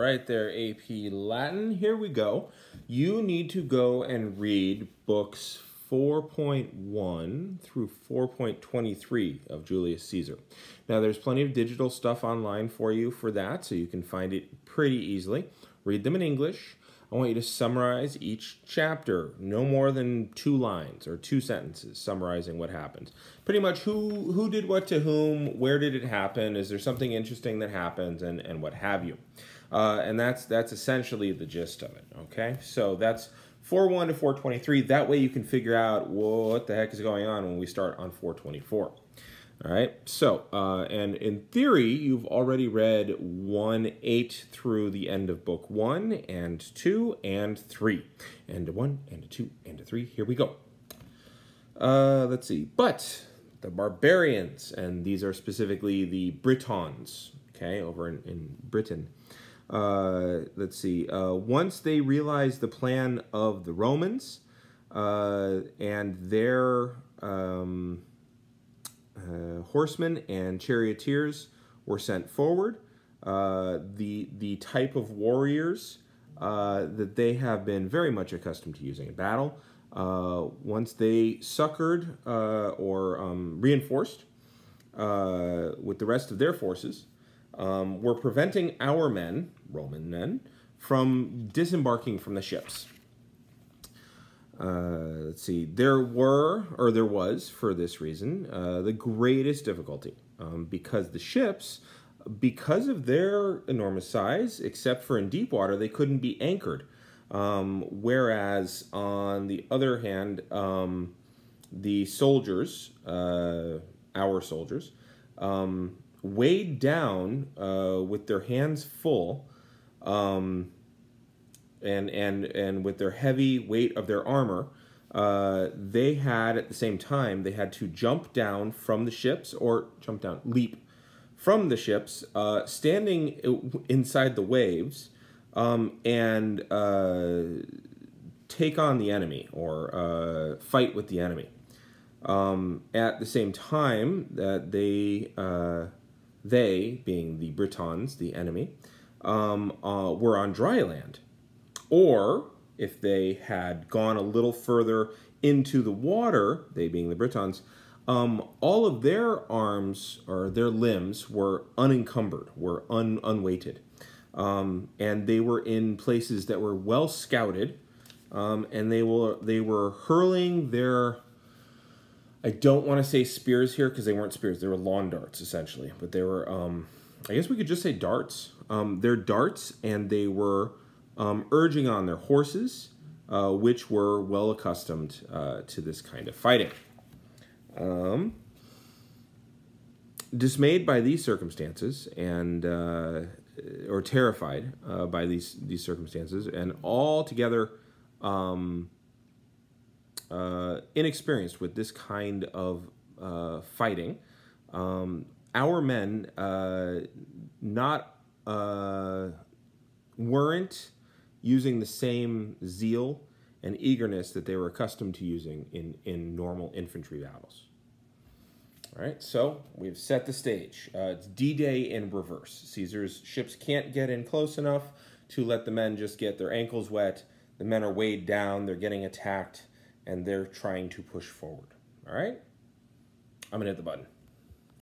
right there, AP Latin. Here we go. You need to go and read books 4.1 through 4.23 of Julius Caesar. Now, there's plenty of digital stuff online for you for that, so you can find it pretty easily. Read them in English. I want you to summarize each chapter, no more than 2 lines or 2 sentences summarizing what happens. Pretty much who did what to whom, where did it happen, is there something interesting that happens, and what have you. And that's essentially the gist of it, okay? So that's 4.1 to 4.23. That way you can figure out what the heck is going on when we start on 4.24. All right, so, and in theory, you've already read 1:8 through the end of book 1 and 2 and 3. And a 1 and a 2 and a 3, here we go. Let's see, but the barbarians, and these are specifically the Britons, okay, over in Britain. Let's see, once they realized the plan of the Romans and their horsemen and charioteers were sent forward. The type of warriors that they have been very much accustomed to using in battle, once they succored or reinforced with the rest of their forces, were preventing our men, Roman men, from disembarking from the ships. Let's see, there was, for this reason, the greatest difficulty, because the ships, because of their enormous size, except for in deep water, they couldn't be anchored. Whereas, on the other hand, the soldiers, our soldiers, weighed down with their hands full, and with their heavy weight of their armor, they had, at the same time, they had to jump down from the ships, or leap from the ships, standing inside the waves, and take on the enemy, or fight with the enemy. At the same time that they being the Britons, the enemy, were on dry land. Or, if they had gone a little further into the water, they being the Britons, all of their arms or their limbs were unencumbered, were unweighted. And they were in places that were well scouted, and they were hurling their, I don't want to say spears here because they weren't spears, they were lawn darts essentially, but they were, I guess we could just say darts. They're darts, and they were urging on their horses, which were well accustomed to this kind of fighting. Dismayed by these circumstances, and or terrified by these circumstances, and altogether inexperienced with this kind of fighting, our men weren't using the same zeal and eagerness that they were accustomed to using in normal infantry battles. All right, so we've set the stage. It's D-Day in reverse. Caesar's ships can't get in close enough to let the men just get their ankles wet. The men are weighed down, they're getting attacked, and they're trying to push forward. All right? I'm gonna hit the button.